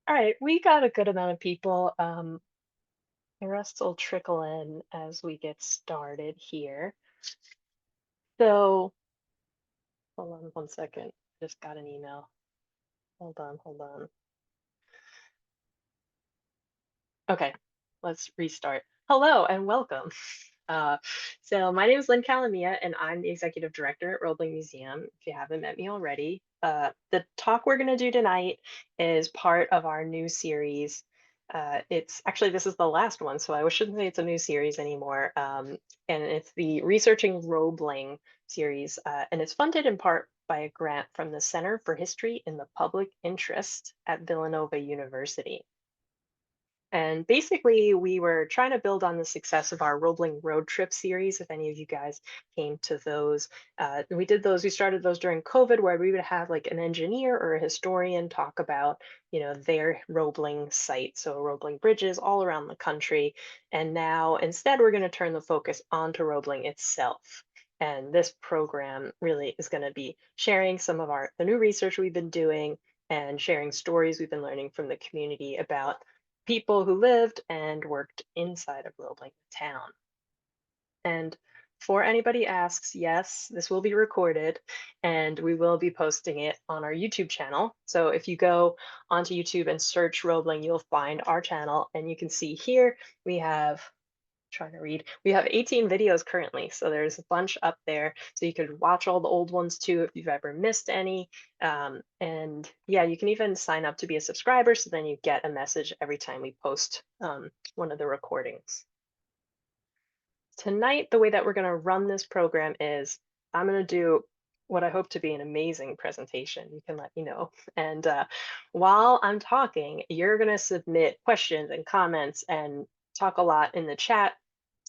All right, we got a good amount of people. The rest will trickle in as we get started here. So, hold on one second. Just got an email. Hold on, hold on. Okay, let's restart. Hello and welcome. Uh, so my name is Lynn Calamia, and I'm the executive director at Roebling Museum. If you haven't met me already, the talk we're going to do tonight is part of our new series. It's actually this is the last one, so I shouldn't say it's a new series anymore. And it's the Researching Roebling series, and it's funded in part by a grant from the Center for History in the Public Interest at Villanova University. And basically, we were trying to build on the success of our Roebling Road Trip series. If any of you guys came to those, we started those during COVID, where we would have like an engineer or a historian talk about, their Roebling site. So Roebling bridges all around the country. And now instead, we're going to turn the focus onto Roebling itself. And this program really is going to be sharing some of the new research we've been doing and sharing stories we've been learning from the community about people who lived and worked inside of Roebling town. And before anybody asks, yes, this will be recorded and we will be posting it on our YouTube channel. So if you go onto YouTube and search Roebling, you'll find our channel, and you can see here we have trying to read. We have 18 videos currently, so there's a bunch up there. So you could watch all the old ones too if you've ever missed any. And yeah, you can even sign up to be a subscriber, so then you get a message every time we post one of the recordings. Tonight, the way that we're going to run this program is I'm going to do what I hope to be an amazing presentation. You can let me know. And while I'm talking, you're going to submit questions and comments and talk a lot in the chat.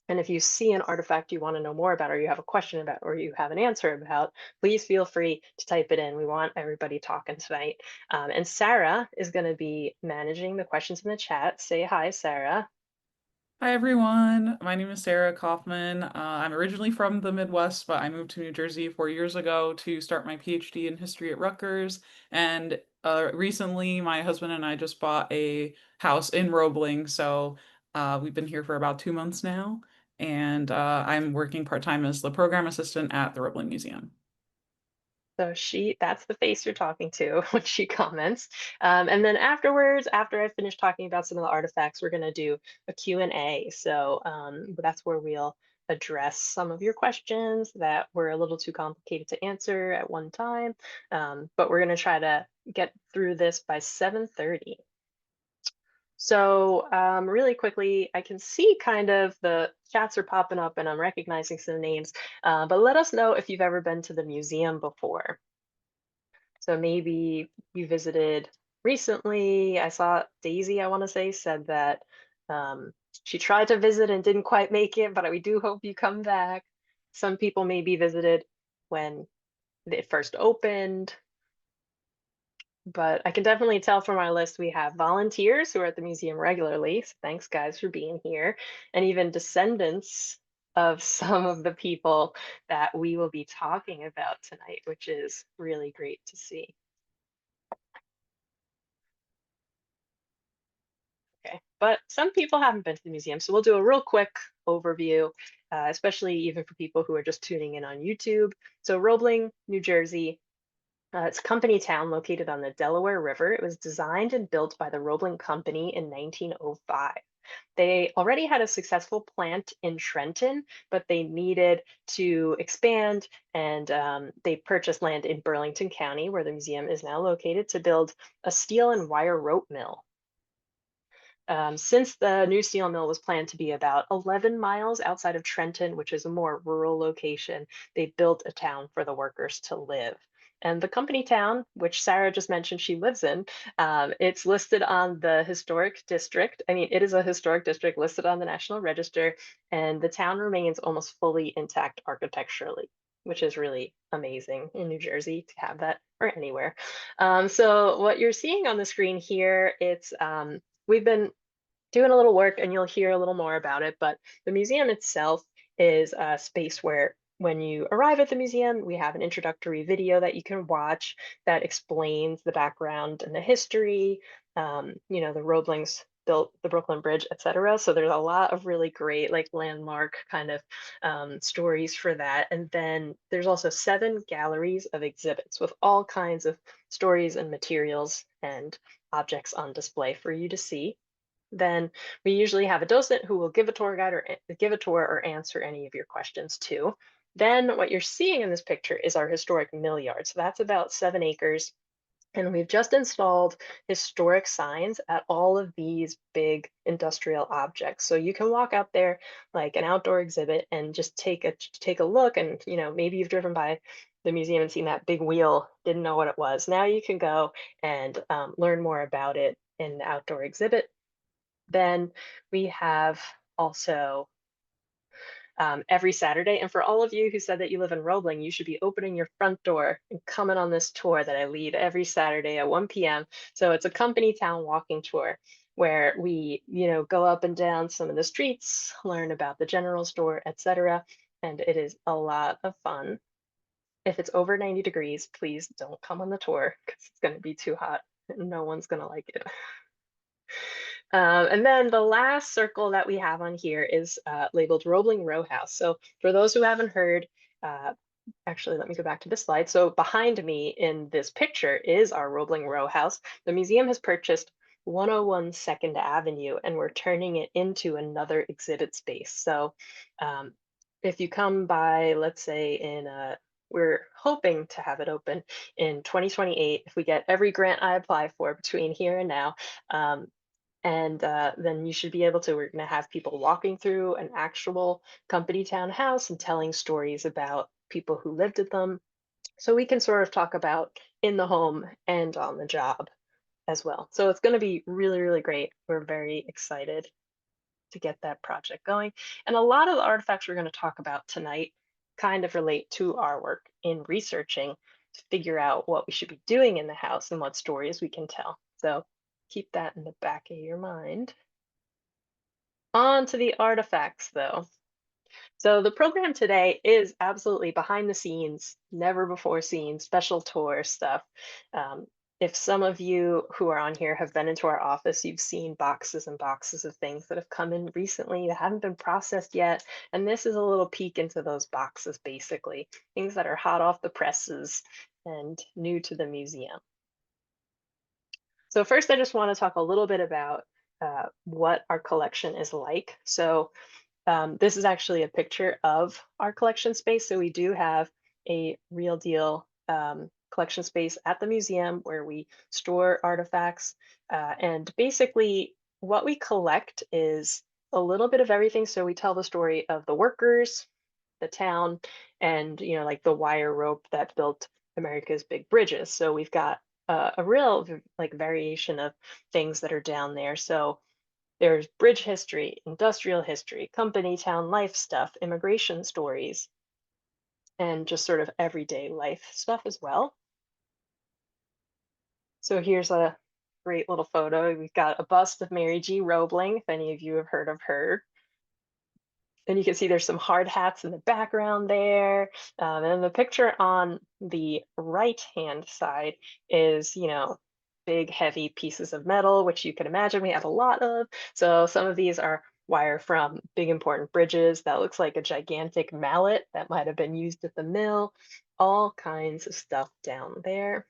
And if you see an artifact you want to know more about, or you have a question about, or you have an answer about, please feel free to type it in. We want everybody talking tonight. And Sarah is going to be managing the questions in the chat. Say hi, Sarah. Hi everyone, my name is Sarah Kaufman. I'm originally from the Midwest, but I moved to New Jersey 4 years ago to start my PhD in history at Rutgers. And recently, my husband and I just bought a house in Roebling, so we've been here for about 2 months now. And I'm working part-time as the program assistant at the Roebling Museum. So that's the face you're talking to when she comments. And then afterwards, after I finish talking about some of the artifacts, we're going to do a Q&A. So that's where we'll address some of your questions that were a little too complicated to answer at one time. But we're going to try to get through this by 7:30. So really quickly, I can see kind of the chats are popping up and I'm recognizing some names, but let us know if you've ever been to the museum before. So maybe you visited recently. I saw Daisy, I want to say, said that she tried to visit and didn't quite make it, but we do hope you come back. Some people maybe visited when it first opened, but I can definitely tell from our list we have volunteers who are at the museum regularly. So thanks, guys, for being here, and even descendants of some of the people that we will be talking about tonight, which is really great to see. Okay, but some people haven't been to the museum, so we'll do a real quick overview, especially even for people who are just tuning in on YouTube. So Roebling, New Jersey, it's a company town located on the Delaware River. It was designed and built by the Roebling Company in 1905. They already had a successful plant in Trenton, but they needed to expand, and they purchased land in Burlington County, where the museum is now located, to build a steel and wire rope mill. Since the new steel mill was planned to be about 11 miles outside of Trenton, which is a more rural location, they built a town for the workers to live. And the company town, which Sarah just mentioned she lives in, it's listed on the historic district. I mean, it is a historic district listed on the National Register, and the town remains almost fully intact architecturally, which is really amazing in New Jersey to have that, or anywhere. So what you're seeing on the screen here, we've been doing a little work and you'll hear a little more about it, but the museum itself is a space where when you arrive at the museum, we have an introductory video that you can watch that explains the background and the history. The Roeblings built the Brooklyn Bridge, etc. So there's a lot of really great, like, landmark kind of stories for that. And then there's also 7 galleries of exhibits with all kinds of stories and materials and objects on display for you to see. Then we usually have a docent who will give a tour guide or give a tour or answer any of your questions too. Then what you're seeing in this picture is our historic mill yard. So that's about 7 acres. And we've just installed historic signs at all of these big industrial objects. So you can walk out there like an outdoor exhibit and just take a look. And maybe you've driven by the museum and seen that big wheel, didn't know what it was. Now you can go and learn more about it in the outdoor exhibit. Then we have also every Saturday. And for all of you who said that you live in Roebling, you should be opening your front door and coming on this tour that I lead every Saturday at 1 p.m. So it's a company town walking tour where we, go up and down some of the streets, learn about the general store, etc. And it is a lot of fun. If it's over 90 degrees, please don't come on the tour because it's going to be too hot and no one's going to like it. And then the last circle that we have on here is labeled Roebling Row House. So for those who haven't heard, uh, actually, let me go back to this slide. So behind me in this picture is our Roebling Row House. The museum has purchased 101 Second Avenue, and we're turning it into another exhibit space. So um, if you come by, let's say we're hoping to have it open in 2028 if we get every grant I apply for between here and now. And then you should be able to, we're going to have people walking through an actual company town house and telling stories about people who lived at them. So we can sort of talk about in the home and on the job as well. So it's going to be really, really great. We're very excited to get that project going. And a lot of the artifacts we're going to talk about tonight kind of relate to our work in researching to figure out what we should be doing in the house and what stories we can tell. So keep that in the back of your mind. On to the artifacts, though. So the program today is absolutely behind the scenes, never before seen, special tour stuff. Um, if some of you who are on here have been into our office, you've seen boxes and boxes of things that have come in recently that haven't been processed yet. And this is a little peek into those boxes, basically, things that are hot off the presses and new to the museum. So first, I just want to talk a little bit about what our collection is like. So this is actually a picture of our collection space. So we do have a real deal collection space at the museum where we store artifacts. And basically, what we collect is a little bit of everything. So we tell the story of the workers, the town, and like the wire rope that built America's big bridges. So we've got a real like variation of things that are down there. So there's bridge history, industrial history, company town life stuff, immigration stories, and just sort of everyday life stuff as well. So here's a great little photo. We've got a bust of Mary G. Roebling, if any of you have heard of her. And you can see there's some hard hats in the background there. And the picture on the right-hand side is, big heavy pieces of metal, which you can imagine we have a lot of. So some of these are wire from big important bridges. That looks like a gigantic mallet that might have been used at the mill. All kinds of stuff down there.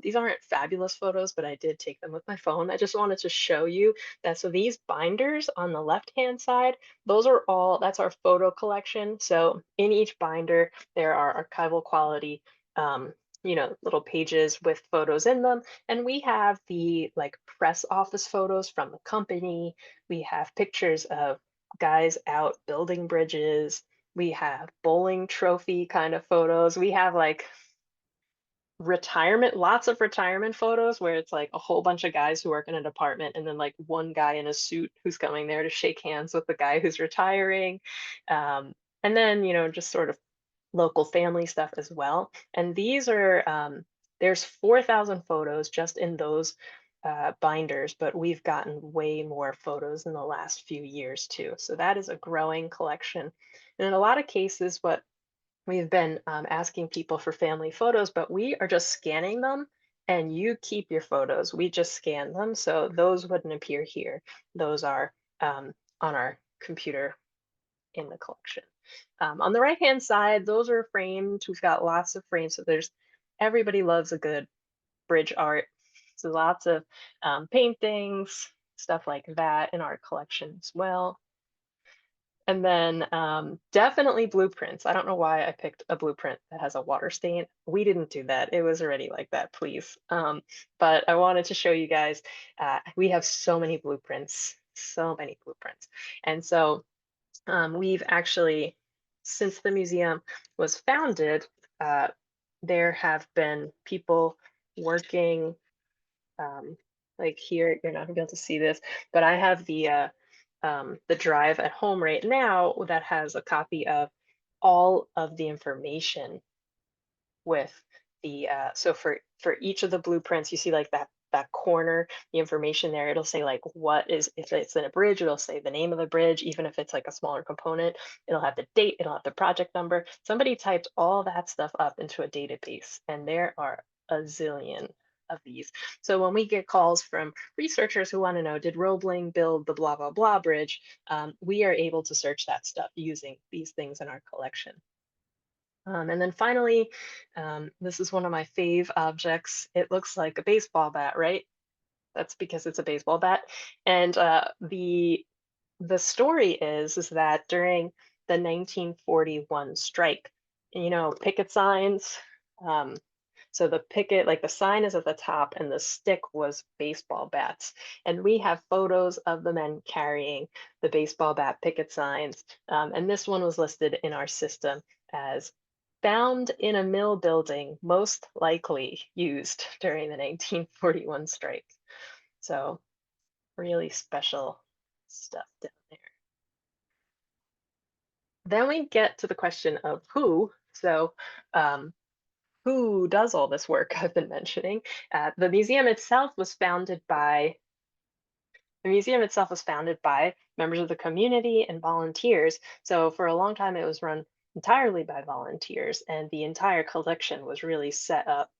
These aren't fabulous photos, but I did take them with my phone. I just wanted to show you that. So these binders on the left-hand side, that's our photo collection. So in each binder, there are archival quality, little pages with photos in them. And we have the like press office photos from the company. We have pictures of guys out building bridges. We have bowling trophy kind of photos. We have like lots of retirement photos where it's like a whole bunch of guys who work in a department and then like one guy in a suit who's coming there to shake hands with the guy who's retiring. And then, just sort of local family stuff as well. And these are, there's 4,000 photos just in those binders, but we've gotten way more photos in the last few years too. So that is a growing collection. And in a lot of cases, what we've been asking people for family photos, but we are just scanning them and you keep your photos. We just scan them. So those wouldn't appear here. Those are on our computer in the collection. On the right-hand side, those are framed. We've got lots of frames. So there's everybody loves a good bridge art. So lots of paintings, stuff like that in our collection as well. And then definitely blueprints. I don't know why I picked a blueprint that has a water stain. We didn't do that. It was already like that, please. But I wanted to show you guys, we have so many blueprints, so many blueprints. And so we've actually, since the museum was founded, uh, there have been people working, like here, you're not gonna be able to see this, but I have the drive at home right now that has a copy of all of the information with the so for each of the blueprints you see like that corner, the information there, it'll say like what is, if it's in a bridge it'll say the name of the bridge, even if it's like a smaller component, it'll have the date, it'll have the project number. Somebody typed all that stuff up into a database and there are a zillion of these. So when we get calls from researchers who want to know, did Roebling build the blah blah blah bridge, we are able to search that stuff using these things in our collection. And then finally, this is one of my fave objects. It looks like a baseball bat, right? That's because it's a baseball bat. And the story is that during the 1941 strike, picket signs. Um, so the picket, like the sign is at the top, and the stick was baseball bats. And we have photos of the men carrying the baseball bat picket signs. And this one was listed in our system as found in a mill building, most likely used during the 1941 strike. So really special stuff down there. Then we get to the question of who. So who does all this work I've been mentioning? The museum itself was founded by The museum itself was founded by members of the community and volunteers. So for a long time, it was run entirely by volunteers, and the entire collection was really set up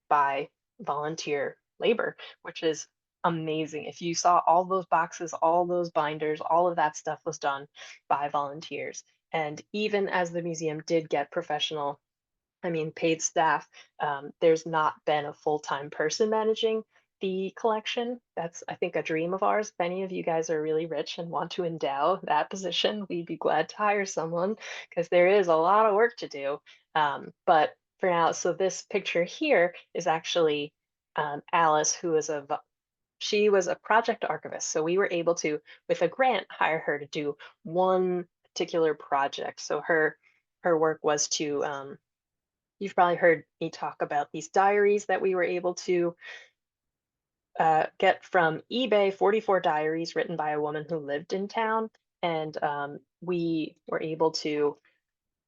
by volunteer labor, which is amazing. If you saw all those boxes, all those binders, all of that stuff was done by volunteers. And even as the museum did get professional, I mean, paid staff, there's not been a full-time person managing the collection. That's, I think, a dream of ours. If any of you guys are really rich and want to endow that position, we'd be glad to hire someone because there is a lot of work to do. But for now, so this picture here is actually Alice, who is she was a project archivist. So we were able to, with a grant, hire her to do one particular project. So her work was to you've probably heard me talk about these diaries that we were able to get from eBay, 44 diaries written by a woman who lived in town. And we were able to,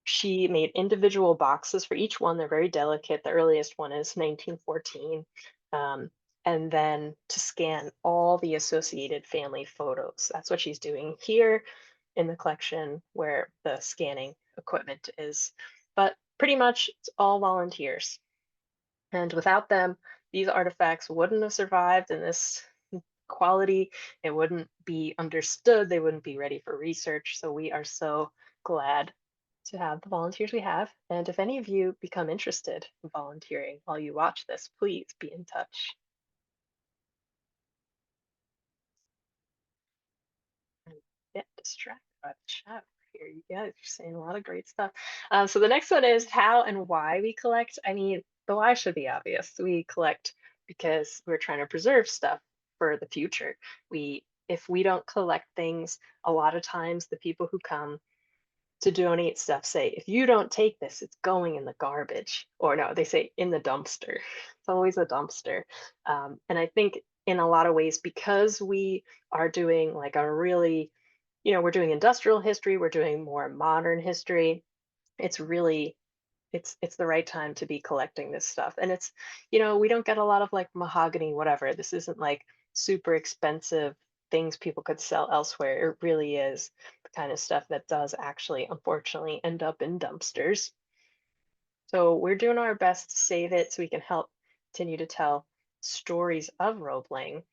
she made individual boxes for each one. They're very delicate. The earliest one is 1914. Um, and then to scan all the associated family photos. That's what she's doing here in the collection where the scanning equipment is. But pretty much it's all volunteers. And without them, these artifacts wouldn't have survived in this quality. It wouldn't be understood. They wouldn't be ready for research. So we are so glad to have the volunteers we have. And if any of you become interested in volunteering while you watch this, please be in touch. And get distracted by the chat over here. You guys are saying a lot of great stuff. So the next one is how and why we collect. I mean, the why should be obvious. We collect because we're trying to preserve stuff for the future. If we don't collect things, a lot of times the people who come to donate stuff say, if you don't take this, it's going in the garbage. Or no, they say in the dumpster. It's always a dumpster. And I think in a lot of ways, because we are doing like a really, we're doing industrial history, we're doing more modern history, it's really it's the right time to be collecting this stuff. And it's, we don't get a lot of like mahogany, whatever. This isn't like super expensive things people could sell elsewhere. It really is the kind of stuff that does actually, unfortunately, end up in dumpsters. So we're doing our best to save it so we can help continue to tell stories of Roebling.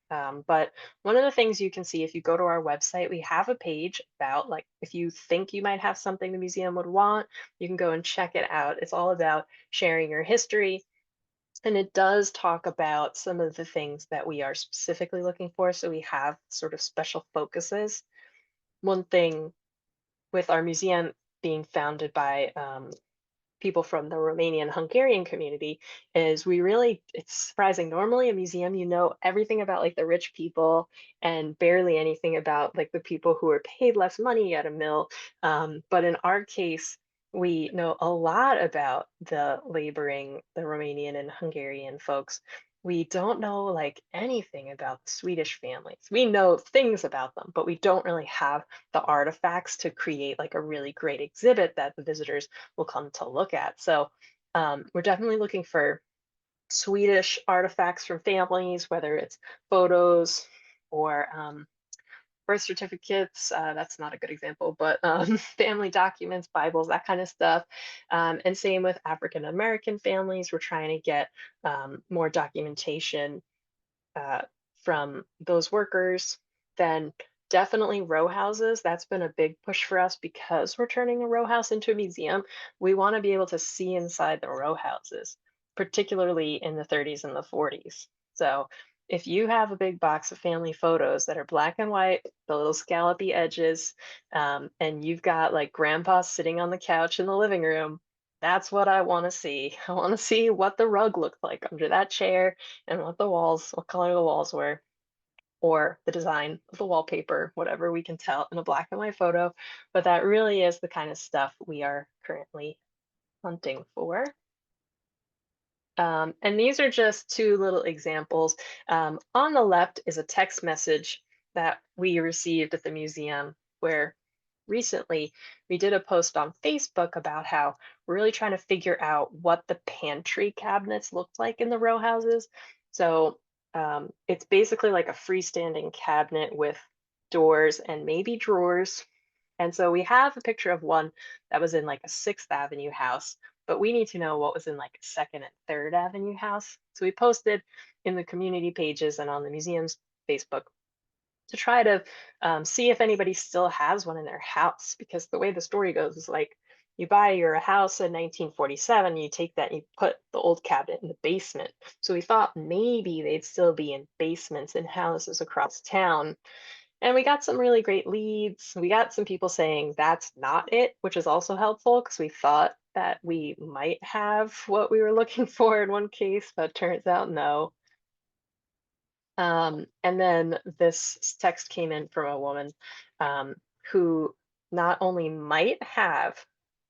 But one of the things you can see if you go to our website, we have a page about like if you think you might have something the museum would want, you can go and check it out. It's all about sharing your history. And it does talk about some of the things that we are specifically looking for. So we have sort of special focuses. One thing with our museum being founded by people from the Romanian Hungarian community is we really, it's surprising. Normally a museum, you know everything about like the rich people and barely anything about like the people who are paid less money at a mill. But in our case, we know a lot about the Romanian and Hungarian folks. We don't know like anything about the Swedish families. We know things about them, but we don't really have the artifacts to create like a really great exhibit that the visitors will come to look at. So we're definitely looking for Swedish artifacts from families, whether it's photos or birth certificates. That's not a good example, but family documents, Bibles, that kind of stuff. And same with African American families. We're trying to get more documentation uh, from those workers. Then definitely row houses. That's been a big push for us because we're turning a row house into a museum. We want to be able to see inside the row houses, particularly in the 30s and the 40s. So if you have a big box of family photos that are black and white, the little scallopy edges, and you've got like grandpa sitting on the couch in the living room, that's what I want to see. I want to see what the rug looked like under that chair and what color the walls were, or the design of the wallpaper, whatever we can tell in a black and white photo. But that really is the kind of stuff we are currently hunting for. And these are just two little examples. On the left is a text message that we received at the museum where recently we did a post on Facebook about how we're really trying to figure out what the pantry cabinets looked like in the row houses. So it's basically like a freestanding cabinet with doors and maybe drawers. And so we have a picture of one that was in like a Sixth Avenue house, but we need to know what was in like a Second and Third Avenue house. So we posted in the community pages and on the museum's Facebook to try to see if anybody still has one in their house. Because the way the story goes is like you buy your house in 1947, you take that and you put the old cabinet in the basement. So we thought maybe they'd still be in basements in houses across town. And we got some really great leads. We got some people saying that's not it, which is also helpful because we thought that we might have what we were looking for in one case, but turns out no. And then this text came in from a woman um, who not only might have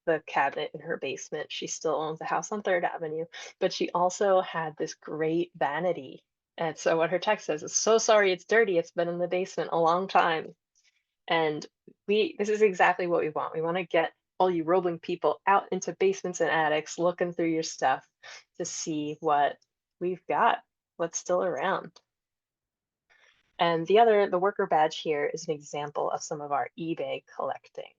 the cabinet in her basement, she still owns a house on Third Avenue, but she also had this great vanity. And so what her text says is, "So sorry, it's dirty. It's been in the basement a long time." And this is exactly what we want. We want to get all you Roebling people out into basements and attics, looking through your stuff to see what we've got, what's still around. And the worker badge here is an example of some of our eBay collecting.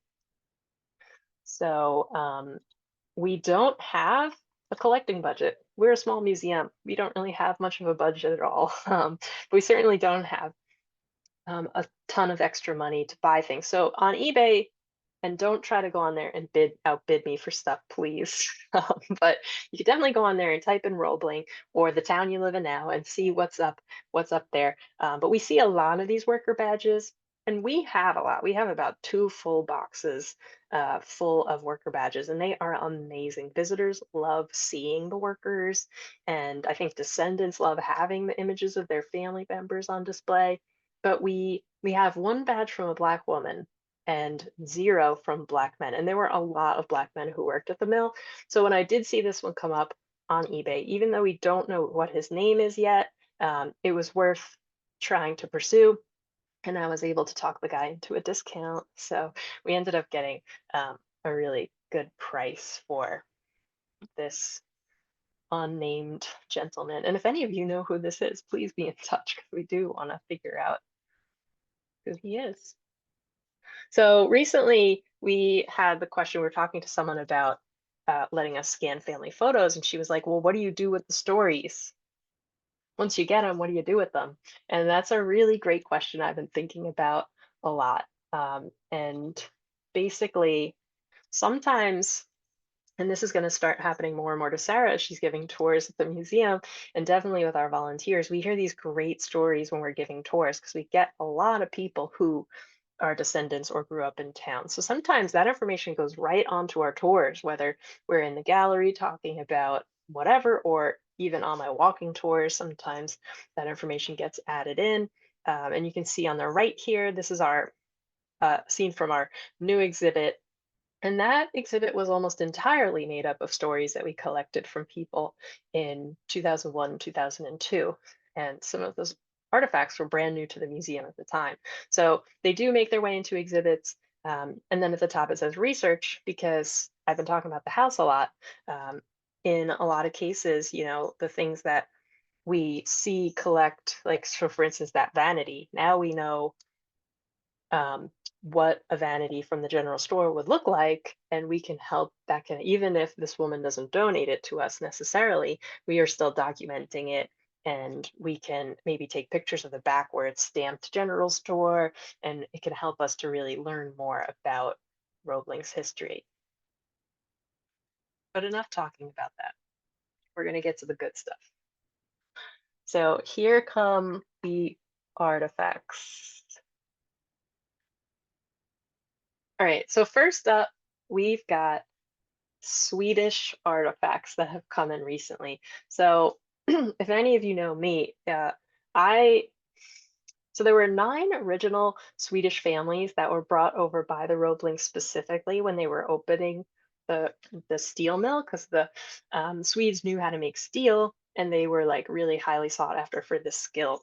So we don't have a collecting budget. We're a small museum. We don't really have much of a budget at all. But we certainly don't have a ton of extra money to buy things. So on eBay, and don't try to go on there and outbid me for stuff, please. But you can definitely go on there and type in Roebling or the town you live in now and see what's up there. But we see a lot of these worker badges, and we have a lot. We have about two full boxes full of worker badges, and they are amazing. Visitors love seeing the workers, and I think descendants love having the images of their family members on display. But we have one badge from a Black woman and zero from Black men. And there were a lot of Black men who worked at the mill. So when I did see this one come up on eBay, even though we don't know what his name is yet, it was worth trying to pursue. And I was able to talk the guy into a discount. So we ended up getting a really good price for this unnamed gentleman. And if any of you know who this is, please be in touch because we do want to figure out who he is. So recently we had the question, we were talking to someone about letting us scan family photos, and she was like, well, what do you do with the stories? Once you get them, what do you do with them? And that's a really great question I've been thinking about a lot. And basically, sometimes, and this is going to start happening more and more to Sarah as she's giving tours at the museum, and definitely with our volunteers, we hear these great stories when we're giving tours because we get a lot of people who are descendants or grew up in town. So sometimes that information goes right onto our tours, whether we're in the gallery talking about whatever, or even on my walking tours, sometimes that information gets added in. And you can see on the right here, this is our scene from our new exhibit, and that exhibit was almost entirely made up of stories that we collected from people in 2001, 2002. And some of those artifacts were brand new to the museum at the time. So they do make their way into exhibits. And then at the top it says research, because I've been talking about the house a lot. Um, in a lot of cases, the things that we see collect, like, so for instance, that vanity, now we know um, what a vanity from the general store would look like, and we can help. That can, even if this woman doesn't donate it to us necessarily, we are still documenting it, and we can maybe take pictures of the back where it's stamped general store, and it can help us to really learn more about Roebling's history. But enough talking about that. We're going to get to the good stuff. So here come the artifacts. All right, so first up, we've got Swedish artifacts that have come in recently. So, if any of you know me, I so there were 9 original Swedish families that were brought over by the Roebling specifically when they were opening the the steel mill, because the Swedes knew how to make steel, and they were like really highly sought after for this skill.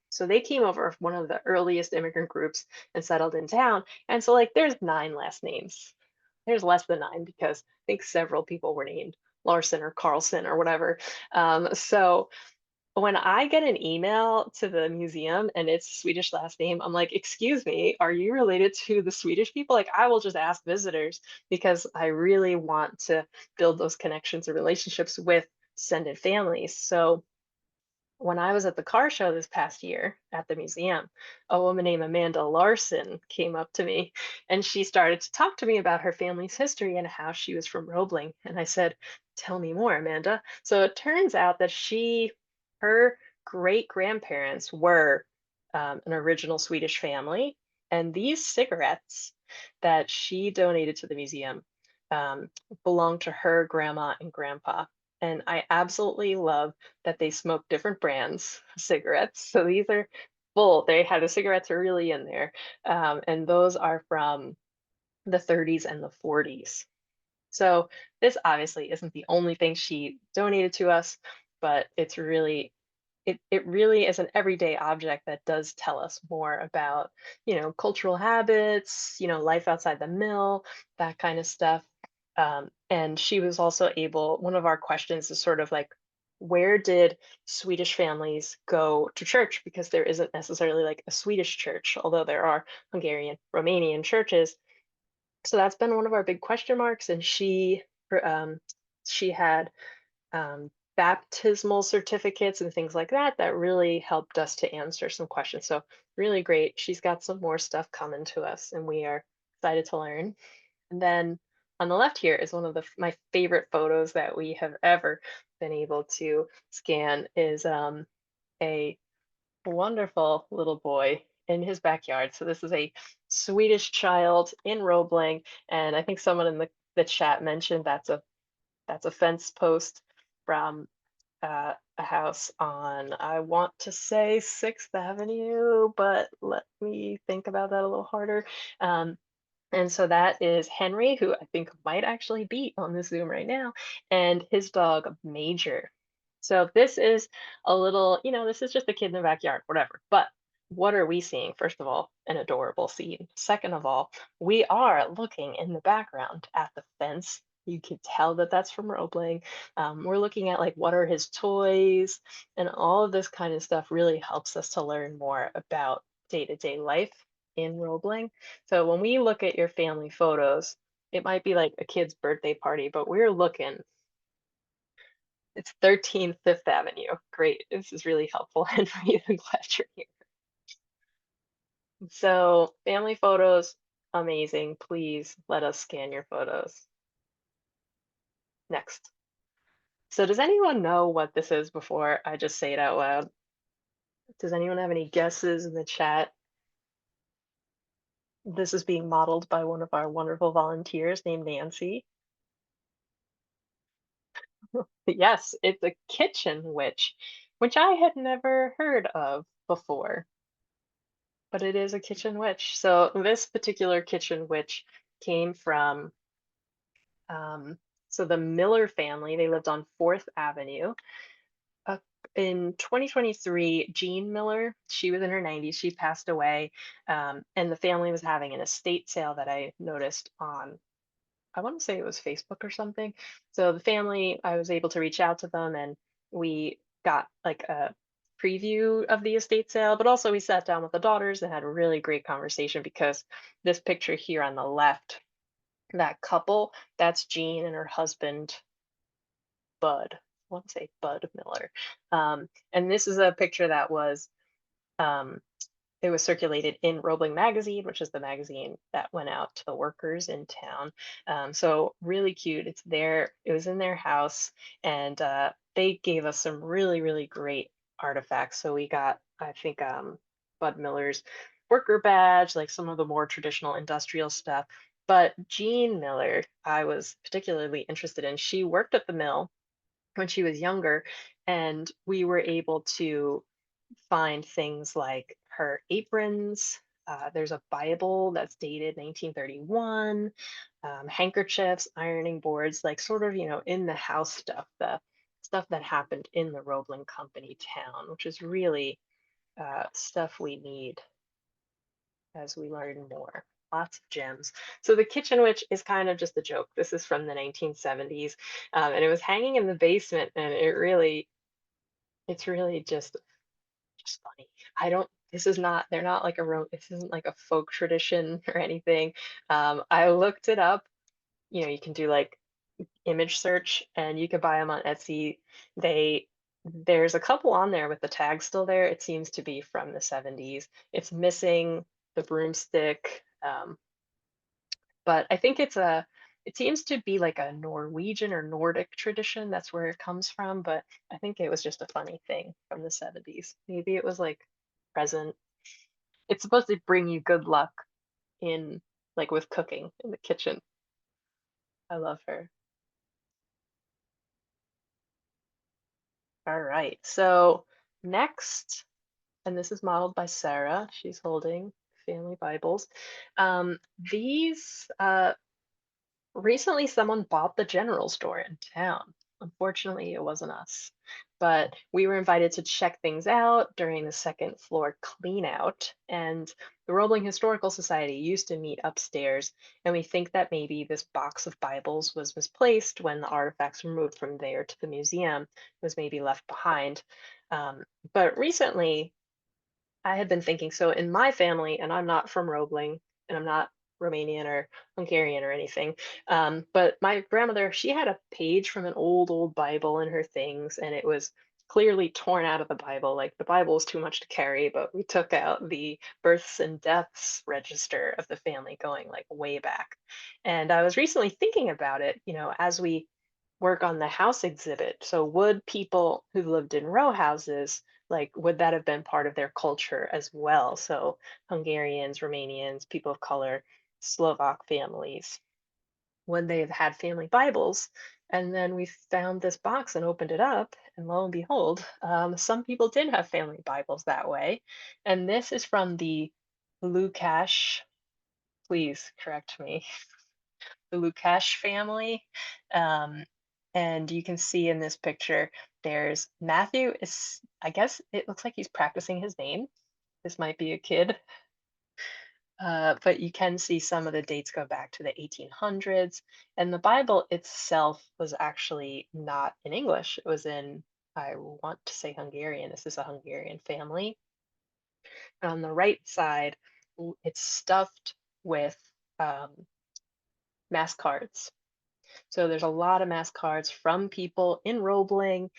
So they came over, one of the earliest immigrant groups, and settled in town. And so like there's 9 last names. There's less than 9 because I think several people were named Larson or Carlson or whatever. So when I get an email to the museum and it's a Swedish last name, I'm like, excuse me, are you related to the Swedish people? Like, I will just ask visitors because I really want to build those connections and relationships with descendant families. So when I was at the car show this past year at the museum, a woman named Amanda Larson came up to me and she started to talk to me about her family's history and how she was from Roebling. And I said, tell me more, Amanda. So it turns out that her great grandparents were an original Swedish family. And these cigarettes that she donated to the museum um, belonged to her grandma and grandpa. And I absolutely love that they smoke different brands of cigarettes. So these are full. They had the cigarettes are really in there, and those are from the 30s and the 40s. So this obviously isn't the only thing she donated to us, but it really is an everyday object that does tell us more about, cultural habits, life outside the mill, that kind of stuff. And she was also able, one of our questions is sort of like, where did Swedish families go to church? Because there isn't necessarily like a Swedish church, although there are Hungarian, Romanian churches. So that's been one of our big question marks. And she had baptismal certificates and things like that that really helped us to answer some questions. So really great. She's got some more stuff coming to us, and we are excited to learn. And then on the left here is one of my favorite photos that we have ever been able to scan. Is a wonderful little boy in his backyard. So this is a Swedish child in Roebling, and I think someone in the chat mentioned that's a fence post from a house on, I want to say 6th Avenue, but let me think about that a little harder. And so that is Henry, who I think might actually be on the Zoom right now, and his dog Major. So this is a little, this is just a kid in the backyard, whatever. But what are we seeing? First of all, an adorable scene. Second of all, we are looking in the background at the fence You could tell that that's from Roebling. We're looking at like what are his toys, and all of this kind of stuff really helps us to learn more about day-to-day life in Roebling. So when we look at your family photos, it might be like a kid's birthday party, but we're looking, it's 13 Fifth Avenue. Great. This is really helpful. And really glad you're here. So family photos, amazing. Please let us scan your photos. Next. So does anyone know what this is before I just say it out loud? Does anyone have any guesses in the chat? This is being modeled by one of our wonderful volunteers named Nancy. Yes, it's a kitchen witch, which I had never heard of before, but it is a kitchen witch. So this particular kitchen witch came from um, so the Miller family. They lived on Fourth Avenue. Uh, in 2023, Jean Miller, she was in her 90s, she passed away, and the family was having an estate sale that I noticed on, I want to say it was Facebook or something. So the family, I was able to reach out to them and we got like a preview of the estate sale, but also we sat down with the daughters and had a really great conversation because this picture here on the left, that couple, that's Jean and her husband, Bud. I want to say Bud Miller. And this is a picture that was um, it was circulated in Roebling Magazine, which is the magazine that went out to the workers in town. So really cute. It's there. It was in their house, and they gave us some really, really great artifacts. So we got, I think, Bud Miller's worker badge, like some of the more traditional industrial stuff. But Jean Miller, I was particularly interested in. She worked at the mill when she was younger, and we were able to find things like her aprons. There's a Bible that's dated 1931, handkerchiefs, ironing boards, like sort of, in the house stuff, the stuff that happened in the Roebling Company town, which is really stuff we need as we learn more. Lots of gems. So the kitchen witch is kind of just a joke. This is from the 1970s, and it was hanging in the basement, and it's really just funny. I don't this is not they're not like this isn't like a folk tradition or anything. I looked it up. You can do like image search and you can buy them on Etsy. They there's a couple on there with the tag still there. It seems to be from the 70s. It's missing the broomstick. But I think it seems to be like a Norwegian or Nordic tradition. That's where it comes from. But I think it was just a funny thing from the 70s. Maybe it was like present. It's supposed to bring you good luck in like with cooking in the kitchen. I love her. All right. So next, and this is modeled by Sarah. She's holding family Bibles. These Recently, someone bought the general store in town. Unfortunately, it wasn't us, but we were invited to check things out during the second floor clean out. And the Roebling Historical Society used to meet upstairs, and we think that maybe this box of Bibles was misplaced when the artifacts were moved from there to the museum, was maybe left behind. Um, but recently, I had been thinking, so in my family, and I'm not from Roebling, and I'm not Romanian or Hungarian or anything, but my grandmother, she had a page from an old Bible in her things, and it was clearly torn out of the Bible. Like the Bible was too much to carry, but we took out the births and deaths register of the family going like way back. And I was recently thinking about it, as we work on the house exhibit. So would people who lived in row houses, like, would that have been part of their culture as well? So Hungarians, Romanians, people of color, Slovak families, would they have had family Bibles? And then we found this box and opened it up, and lo and behold, some people did have family Bibles that way. And this is from the Lukash, please correct me, the Lukash family. Um, and you can see in this picture, there's Matthew is, I guess it looks like he's practicing his name. This might be a kid. But you can see some of the dates go back to the 1800s. And the Bible itself was actually not in English. It was in, I want to say Hungarian. This is a Hungarian family. And on the right side, it's stuffed with um, mass cards. So there's a lot of mass cards from people in Roebling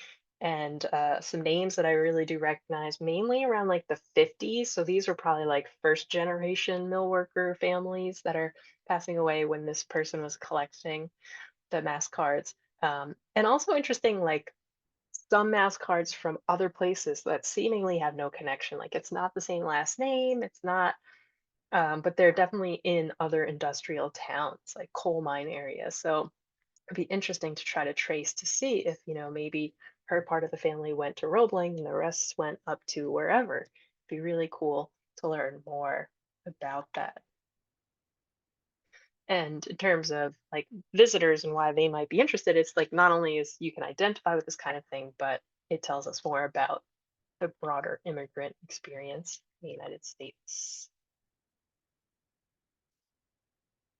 and some names that I really do recognize, mainly around like the 50s. So these are probably like first generation mill worker families that are passing away when this person was collecting the mass cards. And also interesting, like some mass cards from other places that seemingly have no connection. Like it's not the same last name, it's not, but they're definitely in other industrial towns, like coal mine areas. So it'd be interesting to try to trace to see if, maybe her part of the family went to Roebling and the rest went up to wherever. It'd be really cool to learn more about that. And in terms of like visitors and why they might be interested, it's like not only is you can identify with this kind of thing, but it tells us more about the broader immigrant experience in the United States.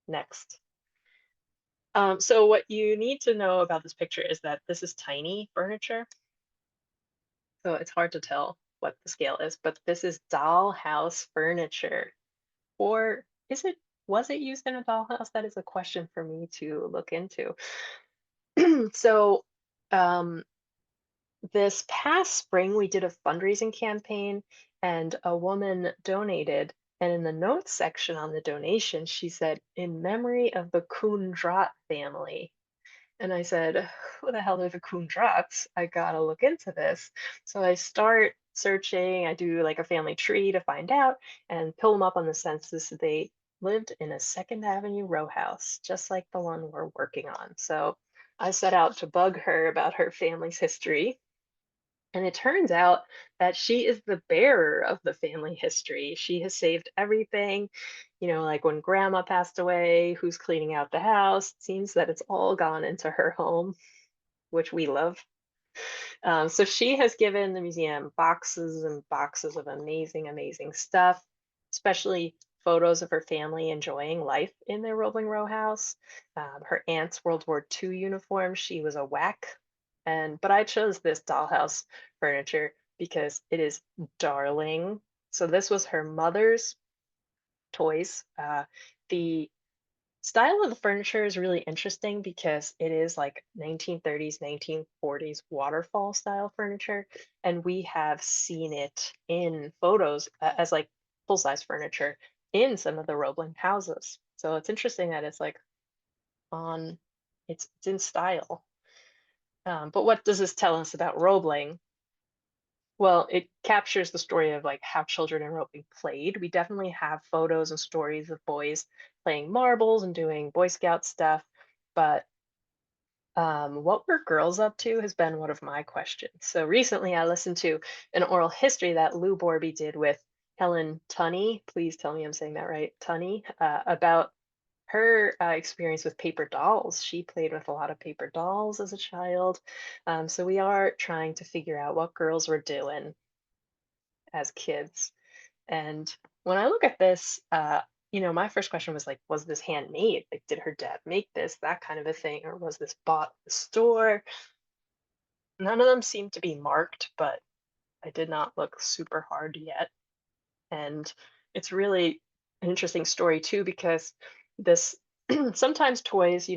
Next. So what you need to know about this picture is that this is tiny furniture. So it's hard to tell what the scale is, but this is dollhouse furniture. Or is it, was it used in a dollhouse? That is a question for me to look into. So, um, this past spring, we did a fundraising campaign and a woman donated. And in the notes section on the donation, she said, in memory of the Kundrat family. And I said, who the hell are the Kundrats? I gotta look into this. So I start searching. I do like a family tree to find out and pull them up on the census. They lived in a Second Avenue row house, just like the one we're working on. So I set out to bug her about her family's history. And it turns out that she is the bearer of the family history. She has saved everything. Like when grandma passed away, who's cleaning out the house? It seems that it's all gone into her home, which we love. So she has given the museum boxes and boxes of amazing, amazing stuff, especially photos of her family enjoying life in their Roebling Row house. Her aunt's World War II uniform. She was a WAC, but I chose this dollhouse furniture because it is darling. So this was her mother's toys. The style of the furniture is really interesting because it is like 1930s, 1940s waterfall style furniture. And we have seen it in photos as like full size furniture in some of the Roebling houses. So it's interesting that it's like on, it's in style. But what does this tell us about Roebling? Well, it captures the story of like how children in Roebling played. We definitely have photos and stories of boys playing marbles and doing Boy Scout stuff, but what were girls up to has been one of my questions. So recently I listened to an oral history that Lou Borby did with Helen Tunney. Please tell me I'm saying that right, Tunney, about her experience with paper dolls. She played with a lot of paper dolls as a child. So we are trying to figure out what girls were doing as kids. And when I look at this, my first question was like, was this handmade? Like, did her dad make this, that kind of a thing, or was this bought at the store? None of them seem to be marked, but I did not look super hard yet. And it's really an interesting story too, because this sometimes toys,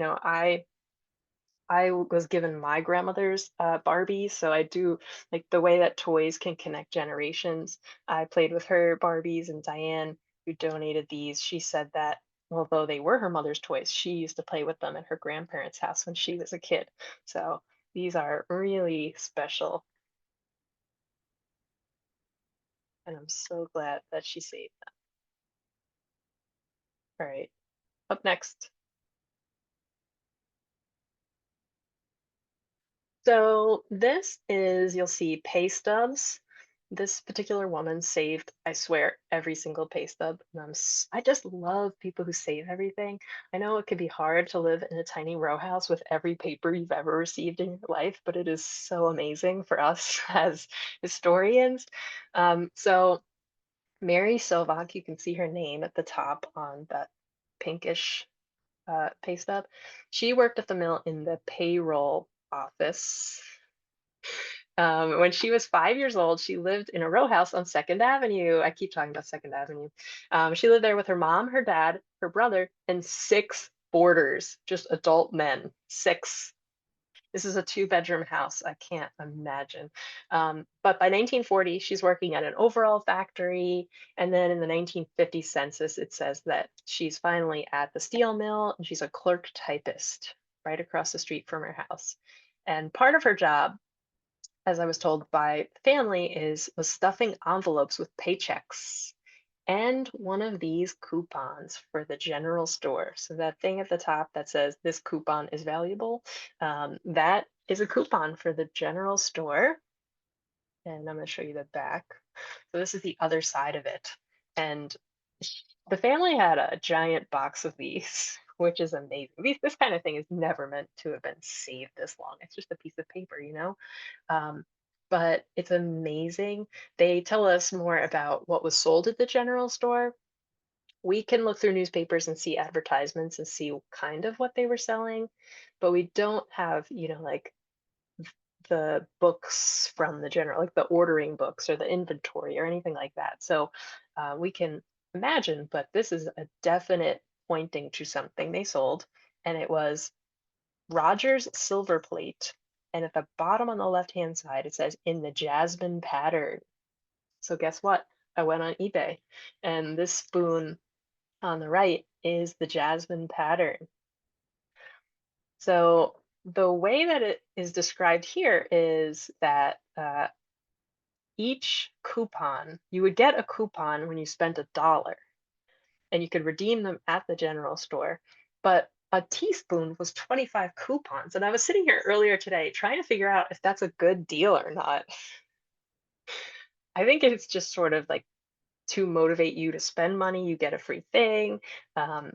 I was given my grandmother's Barbie, so I do like the way that toys can connect generations. I played with her Barbies, and Diane, who donated these, she said that although they were her mother's toys, she used to play with them at her grandparents' house when she was a kid. So these are really special, and I'm so glad that she saved them. All right, up next. So this is, you'll see pay stubs. This particular woman saved, I swear, every single pay stub. And I just love people who save everything. I know it can be hard to live in a tiny row house with every paper you've ever received in your life, but it is so amazing for us as historians. So Mary Sovak, you can see her name at the top on that pinkish pay stub. She worked at the mill in the payroll office. When she was 5 years old, she lived in a row house on Second Avenue. I keep talking about Second Avenue. She lived there with her mom, her dad, her brother, and six boarders, just adult men. Six. This is a two-bedroom house. I can't imagine. But by 1940, she's working at an overall factory. And then in the 1950 census, it says that she's finally at the steel mill and she's a clerk typist right across the street from her house. And part of her job, as I was told by the family, was stuffing envelopes with paychecks and one of these coupons for the general store. So that thing at the top that says this coupon is valuable, that is a coupon for the general store. And I'm going to show you the back. So this is the other side of it. And the family had a giant box of these, which is amazing. This kind of thing is never meant to have been saved this long. It's just a piece of paper, you know? Um, but it's amazing. They tell us more about what was sold at the general store. We can look through newspapers and see advertisements and see kind of what they were selling, but we don't have, like the books from the general, like the ordering books or the inventory or anything like that. So we can imagine, but this is a definite pointing to something they sold, and it was Rogers silver plate. And at the bottom on the left-hand side, it says in the jasmine pattern. So guess what? I went on eBay, and this spoon on the right is the jasmine pattern. So the way that it is described here is that each coupon, you would get a coupon when you spent $1 and you could redeem them at the general store. But a teaspoon was 25 coupons. And I was sitting here earlier today trying to figure out if that's a good deal or not. I think it's just sort of like to motivate you to spend money, you get a free thing. Um,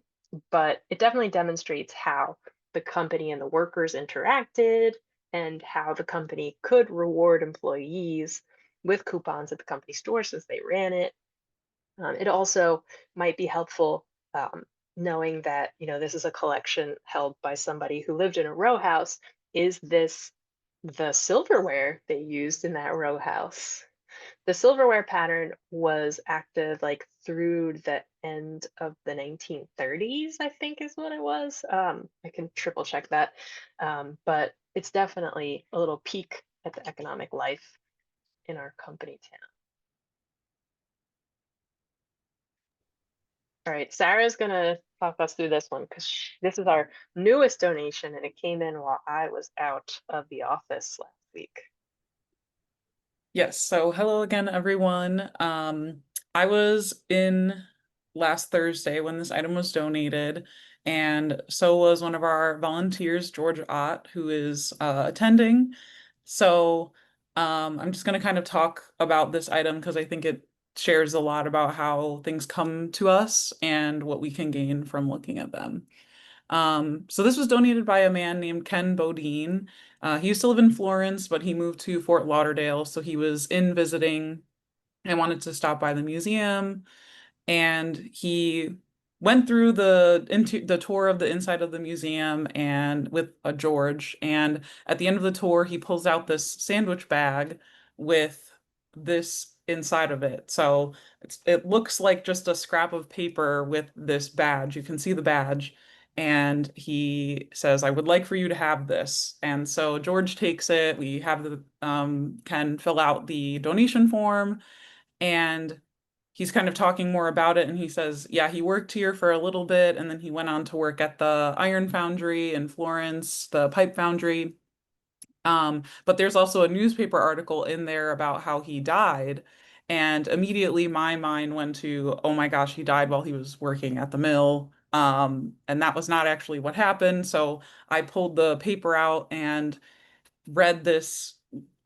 but it definitely demonstrates how the company and the workers interacted and how the company could reward employees with coupons at the company store since they ran it. It also might be helpful knowing that this is a collection held by somebody who lived in a row house. Is this the silverware they used in that row house? The silverware pattern was active like through the end of the 1930s, I think is what it was. I can triple check that. But it's definitely a little peek at the economic life in our company town. All right, Sarah's gonna talk us through this one because this is our newest donation and it came in while I was out of the office last week. Yes, so hello again, everyone. I was in last Thursday when this item was donated, and so was one of our volunteers, George Ott, who is attending. So I'm just going to kind of talk about this item because I think it shares a lot about how things come to us and what we can gain from looking at them. So this was donated by a man named Ken Bodine. He used to live in Florence, but he moved to Fort Lauderdale, so he was in visiting and wanted to stop by the museum. And he went through the tour of the inside of the museum and with George. And at the end of the tour, he pulls out this sandwich bag with this inside of it. So it looks like just a scrap of paper with this badge. You can see the badge. And he says, I would like for you to have this. And so George takes it. We have the can fill out the donation form, and he's kind of talking more about it. And he says, yeah, he worked here for a little bit and then he went on to work at the iron foundry in Florence, the pipe foundry. But there's also a newspaper article in there about how he died. And immediately my mind went to, oh my gosh, he died while he was working at the mill. And that was not actually what happened. So I pulled the paper out and read this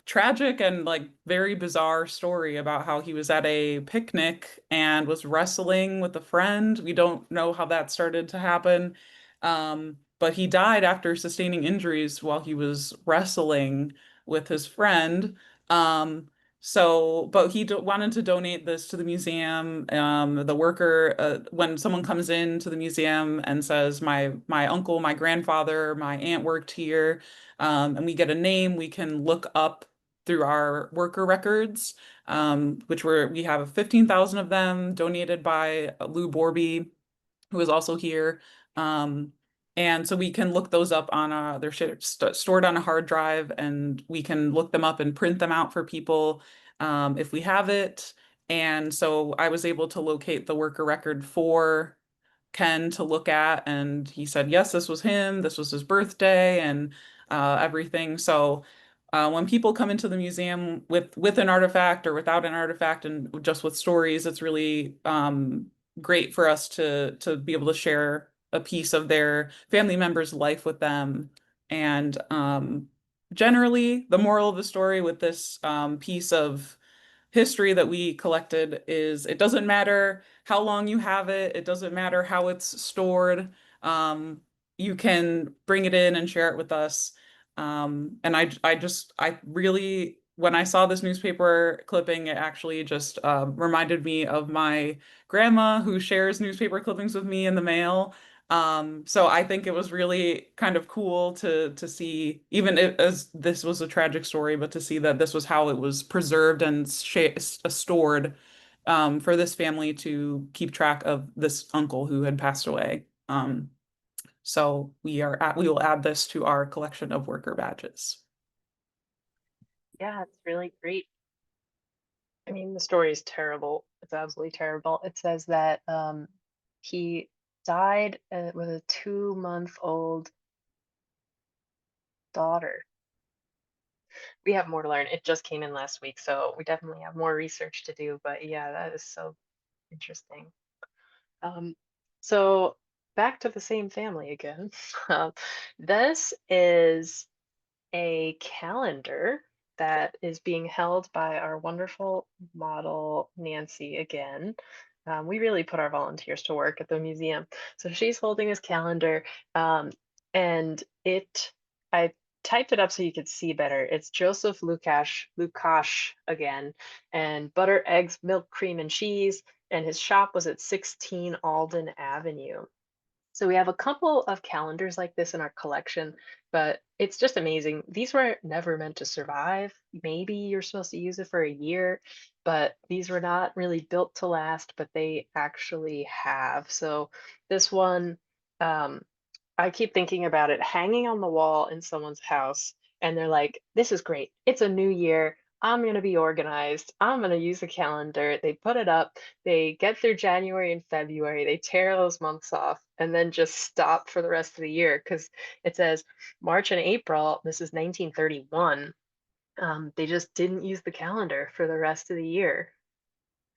tragic and like very bizarre story about how he was at a picnic and was wrestling with a friend. We don't know how that started to happen. But he died after sustaining injuries while he was wrestling with his friend. Um, So, but he wanted to donate this to the museum. The worker, when someone comes into the museum and says, my uncle, my grandfather, my aunt worked here, and we get a name, we can look up through our worker records, we have 15,000 of them donated by Lou Borby, who is also here. Um, and so we can look those up on they're stored on a hard drive, and we can look them up and print them out for people if we have it. And so I was able to locate the worker record for Ken to look at, and he said, yes, this was him, this was his birthday, and everything. So when people come into the museum with an artifact or without an artifact and just with stories, it's really great for us to be able to share a piece of their family member's life with them. And generally, the moral of the story with this piece of history that we collected is it doesn't matter how long you have it, it doesn't matter how it's stored. Um, you can bring it in and share it with us. And I really, when I saw this newspaper clipping, it actually just reminded me of my grandma who shares newspaper clippings with me in the mail. So I think it was really kind of cool to see, even as this was a tragic story, but to see that this was how it was preserved and stored for this family to keep track of this uncle who had passed away. So we will add this to our collection of worker badges. Yeah, it's really great. I mean, the story is terrible. It's absolutely terrible. It says that he died with a 2-month-old daughter. We have more to learn. It just came in last week, so we definitely have more research to do. But yeah, that is so interesting. Um, so back to the same family again. This is a calendar that is being held by our wonderful model, Nancy, again. We really put our volunteers to work at the museum. So she's holding this calendar, and I typed it up so you could see better. It's Joseph Lukash again, and butter, eggs, milk, cream, and cheese. And his shop was at 16 Alden Avenue. So we have a couple of calendars like this in our collection, but it's just amazing. These were never meant to survive. Maybe you're supposed to use it for a year, but these were not really built to last, but they actually have. So this one, um, I keep thinking about it hanging on the wall in someone's house, and they're like, this is great. It's a new year. I'm going to be organized. I'm going to use a calendar. They put it up, they get through January and February, they tear those months off, and then just stop for the rest of the year because it says March and April. This is 1931. They just didn't use the calendar for the rest of the year.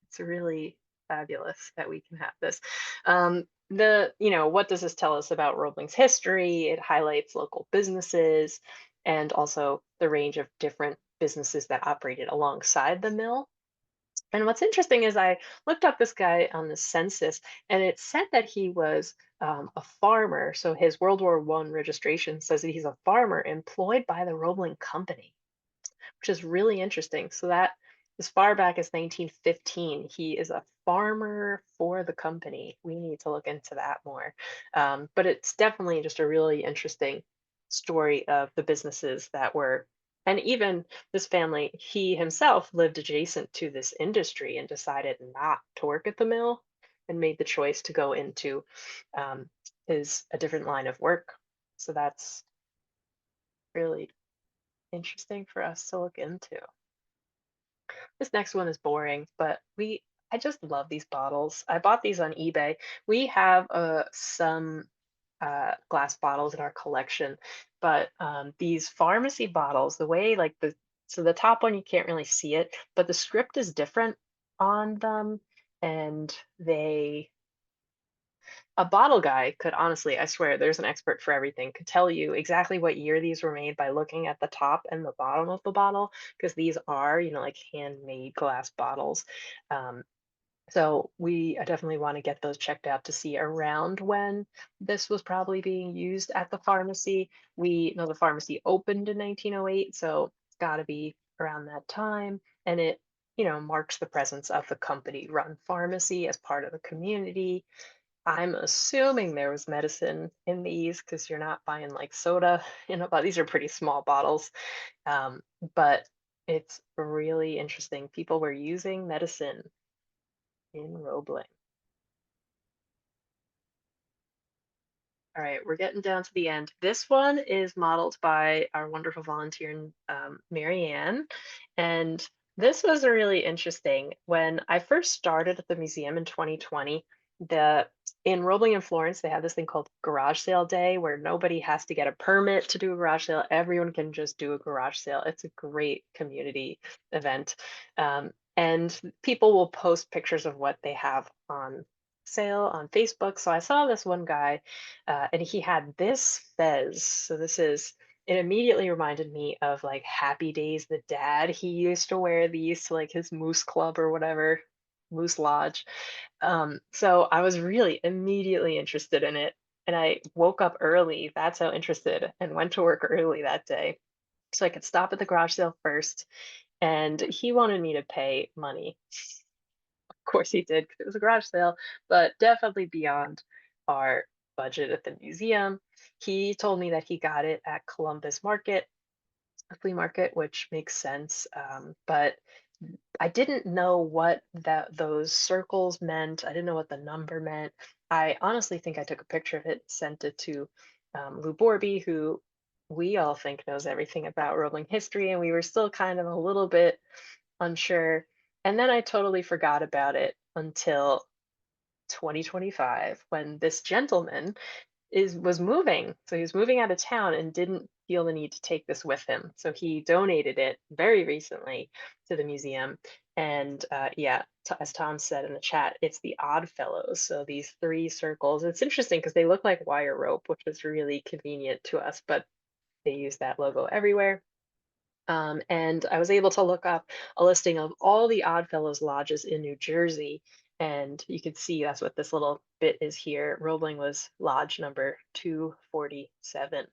It's really fabulous that we can have this. What does this tell us about Roebling's history? It highlights local businesses and also the range of different businesses that operated alongside the mill. And what's interesting is I looked up this guy on the census, and it said that he was a farmer. So his World War One registration says that he's a farmer employed by the Roebling Company, which is really interesting. So that as far back as 1915, he is a farmer for the company. We need to look into that more. But it's definitely just a really interesting story of the businesses that were, and even this family, he himself lived adjacent to this industry and decided not to work at the mill and made the choice to go into um, his a different line of work. So that's really interesting for us to look into. This next one is boring, but I just love these bottles. I bought these on eBay. We have some glass bottles in our collection, but these pharmacy bottles, the way like the top one you can't really see it, but the script is different on them, and they a bottle guy could honestly, I swear, there's an expert for everything, could tell you exactly what year these were made by looking at the top and the bottom of the bottle, because these are, like handmade glass bottles. Um, so I definitely want to get those checked out to see around when this was probably being used at the pharmacy. We know the pharmacy opened in 1908, so it's got to be around that time, and it marks the presence of the company run pharmacy as part of the community. I'm assuming there was medicine in these because you're not buying like soda, but these are pretty small bottles. Um, but it's really interesting. People were using medicine in Roebling. All right, we're getting down to the end. This one is modeled by our wonderful volunteer, Marianne. And this was really interesting. When I first started at the museum in 2020, the in Roebling and Florence, they have this thing called Garage Sale Day where nobody has to get a permit to do a garage sale. Everyone can just do a garage sale. It's a great community event. And people will post pictures of what they have on sale on Facebook. So I saw this one guy and he had this fez. So it immediately reminded me of like Happy Days, the dad. He used to wear these to like his moose club or whatever, Moose Lodge. So I was really immediately interested in it. And I woke up early, that's how interested, and went to work early that day. So I could stop at the garage sale first. And he wanted me to pay money. Of course he did, because it was a garage sale, but definitely beyond our budget at the museum. He told me that he got it at Columbus Market, a flea market, which makes sense. But I didn't know what those circles meant. I didn't know what the number meant. I honestly think I took a picture of it, sent it to Lou Borby, who we all think knows everything about Roebling history, and we were still kind of a little bit unsure. And then I totally forgot about it until 2025 when this gentleman was moving. So he was moving out of town and didn't feel the need to take this with him. So he donated it very recently to the museum. And yeah, as Tom said in the chat, it's the Odd Fellows. So these three circles. It's interesting because they look like wire rope, which was really convenient to us, but they use that logo everywhere. And I was able to look up a listing of all the Oddfellows lodges in New Jersey. And you can see that's what this little bit is here. Roebling was lodge number 247.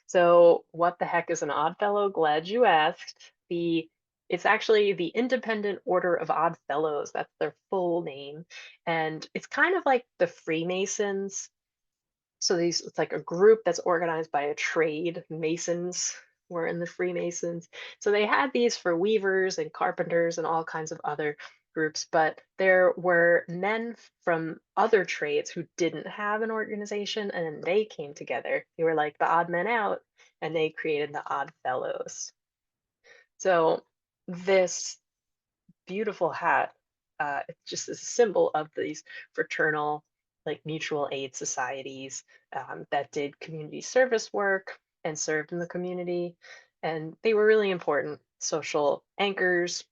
So, what the heck is an Oddfellow? Glad you asked. It's actually the Independent Order of Odd Fellows. That's their full name. And it's kind of like the Freemasons, so it's like a group that's organized by a trade. Masons were in the Freemasons. So they had these for weavers and carpenters and all kinds of other groups, but there were men from other trades who didn't have an organization, and then they came together. They were like the odd men out, and they created the Odd Fellows. So this beautiful hat. It's just a symbol of these fraternal, like mutual aid societies that did community service work and served in the community. And they were really important social anchors,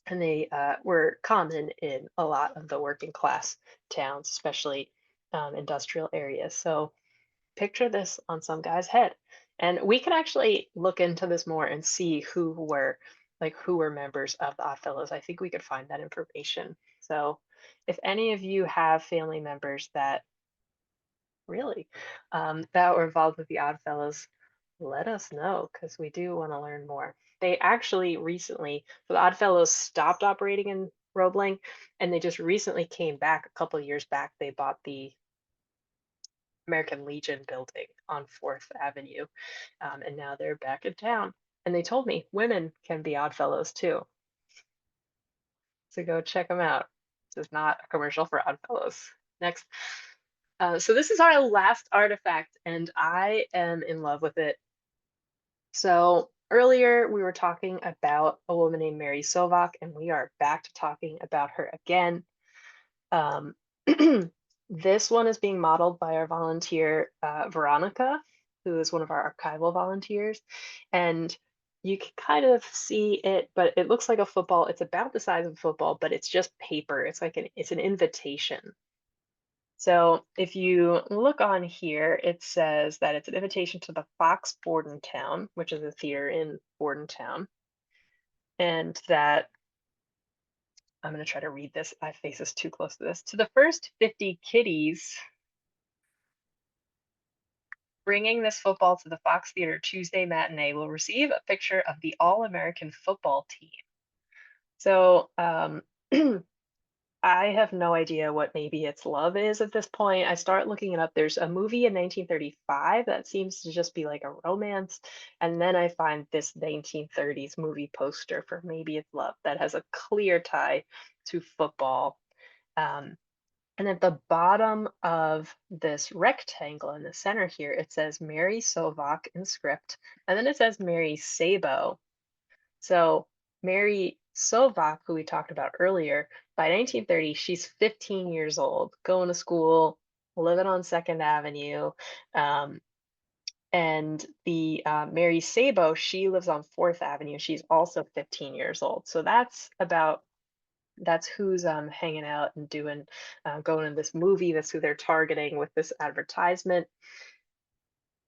and they were common in a lot of the working class towns, especially industrial areas. So picture this on some guy's head. And we can actually look into this more and see who were members of the Oddfellows. I think we could find that information. So if any of you have family members that really that were involved with the Oddfellows, let us know because we do want to learn more. They actually recently, so the Oddfellows stopped operating in Roebling, and they just recently came back a couple of years back. They bought the American Legion building on 4th Avenue. And now they're back in town. And they told me women can be Oddfellows too. So go check them out. This is not a commercial for Oddfellows. Next. So this is our last artifact, and I am in love with it. So earlier we were talking about a woman named Mary Sovak, and we are back to talking about her again. Um, this one is being modeled by our volunteer, Veronica, who is one of our archival volunteers. And you can kind of see it, but it looks like a football. It's about the size of a football, but it's just paper. It's an invitation. So if you look on here, it says that it's an invitation to the Fox Bordentown, which is a theater in Bordentown, and that I'm going to try to read this. My face is too close to this. To the first 50 kiddies bringing this football to the Fox Theater Tuesday matinee will receive a picture of the All-American football team. So, I have no idea what Maybe It's Love is at this point. I start looking it up. There's a movie in 1935 that seems to just be like a romance. And then I find this 1930s movie poster for Maybe It's Love that has a clear tie to football. Um, and at the bottom of this rectangle in the center here, it says Mary Sovak in script. And then it says Mary Sabo. So Mary Sovak, who we talked about earlier, by 1930, she's 15 years old, going to school, living on Second Avenue. Um, and the Mary Sabo, she lives on Fourth Avenue. She's also 15 years old. So that's who's hanging out and doing going in this movie. That's who they're targeting with this advertisement.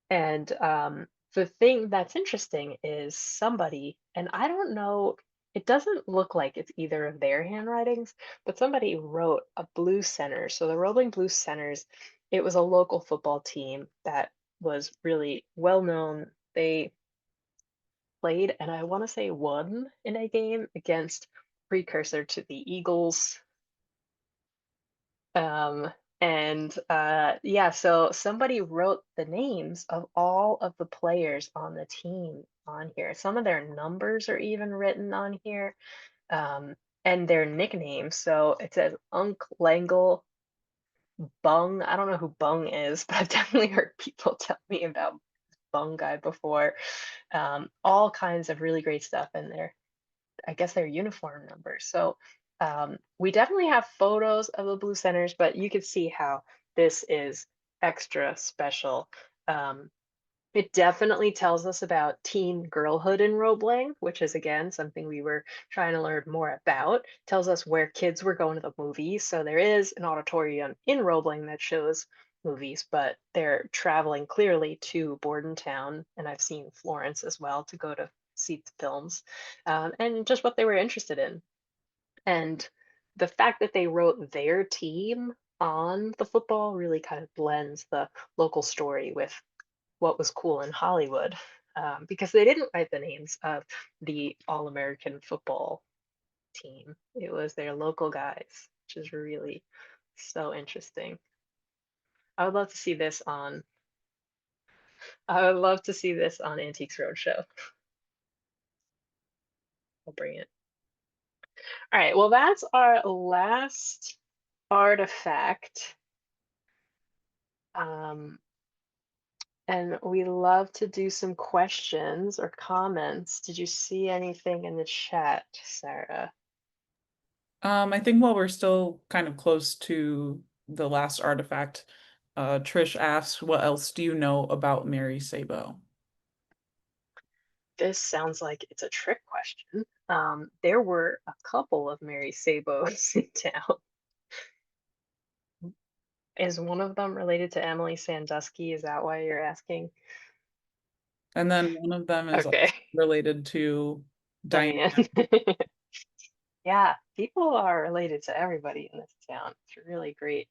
And the thing that's interesting is somebody, and I don't know, it doesn't look like it's either of their handwritings, but somebody wrote a Blue Center. So the Roebling Blue Centers, it was a local football team that was really well known. They played, and I want to say won in a game against precursor to the Eagles. Um, and yeah, so somebody wrote the names of all of the players on the team on here. Some of their numbers are even written on here, and their nicknames. So it says Unk Langle Bung. I don't know who Bung is, but I've definitely heard people tell me about Bung guy before. All kinds of really great stuff in there. I guess their uniform numbers. So we definitely have photos of the Blue Centers, but you can see how this is extra special. Um, it definitely tells us about teen girlhood in Roebling, which is again something we were trying to learn more about. Tells us where kids were going to the movies. So there is an auditorium in Roebling that shows movies, but they're traveling clearly to Bordentown, and I've seen Florence as well to go to see the films, and just what they were interested in. And the fact that they wrote their team on the football really kind of blends the local story with what was cool in Hollywood, because they didn't write the names of the All American football team. It was their local guys, which is really so interesting. I would love to see this on. I would love to see this on Antiques Roadshow. I'll bring it. All right. Well, that's our last artifact. Um, and we love to do some questions or comments. Did you see anything in the chat, Sarah? I think while we're still kind of close to the last artifact, Trish asks, "What else do you know about Mary Sabo?" This sounds like it's a trick question. There were a couple of Mary Sabos in town. Is one of them related to Emily Sandusky? Is that why you're asking? And then one of them is Okay, also related to Diane. Diane. Yeah, people are related to everybody in this town. It's really great.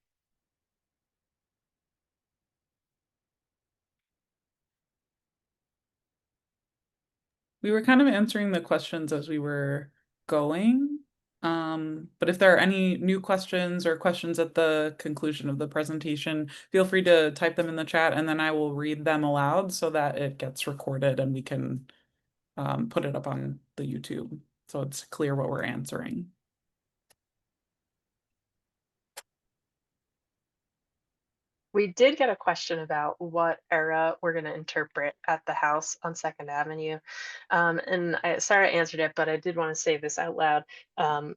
We were kind of answering the questions as we were going. But if there are any new questions or questions at the conclusion of the presentation, feel free to type them in the chat and then I will read them aloud so that it gets recorded and we can put it up on the YouTube so it's clear what we're answering. We did get a question about what era we're going to interpret at the house on Second Avenue. Sarah answered it, but I did want to say this out loud.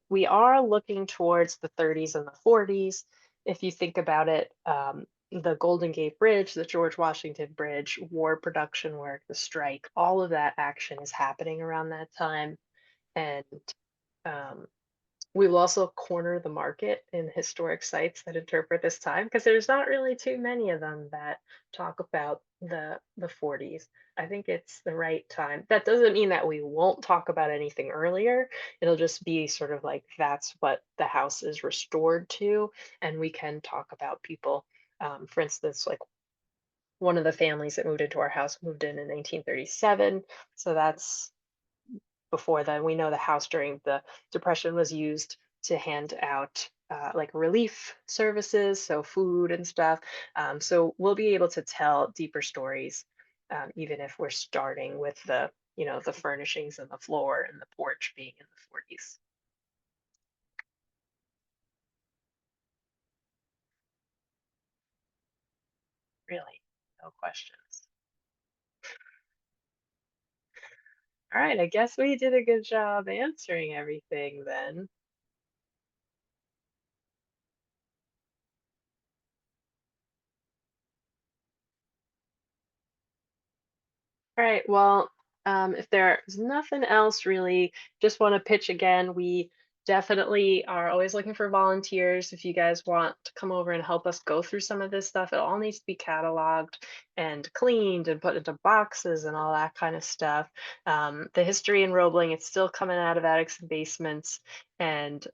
We are looking towards the 30s and the 40s. If you think about it, the Golden Gate Bridge, the George Washington Bridge, war production work, the strike, all of that action is happening around that time. And um, we will also corner the market in historic sites that interpret this time because there's not really too many of them that talk about the 40s. I think it's the right time. That doesn't mean that we won't talk about anything earlier. It'll just be sort of like that's what the house is restored to, and we can talk about people. For instance, like one of the families that moved into our house moved in 1937. So that's before then. We know the house during the Depression was used to hand out like relief services, so food and stuff. So we'll be able to tell deeper stories, even if we're starting with the furnishings and the floor and the porch being in the 40s. Really, no questions. All right, I guess we did a good job answering everything then. All right. Well, if there's nothing else really, just want to pitch again. We definitely are always looking for volunteers. If you guys want to come over and help us go through some of this stuff, it all needs to be cataloged and cleaned and put into boxes and all that kind of stuff. The history in Roebling, it's still coming out of attics and basements, and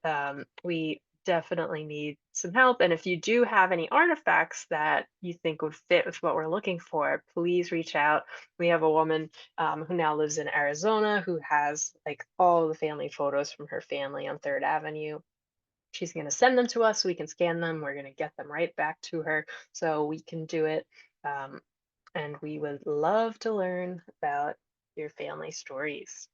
we definitely need some help. And if you do have any artifacts that you think would fit with what we're looking for, please reach out. We have a woman who now lives in Arizona who has like all the family photos from her family on Third Avenue. She's going to send them to us so we can scan them. We're going to get them right back to her so we can do it. Um, and we would love to learn about your family stories.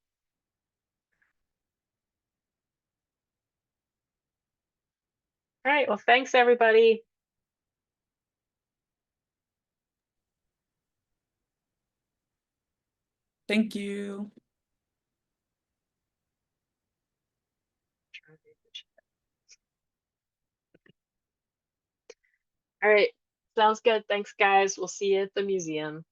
All right. Well, thanks, everybody. Thank you. All right. Sounds good. Thanks, guys. We'll see you at the museum.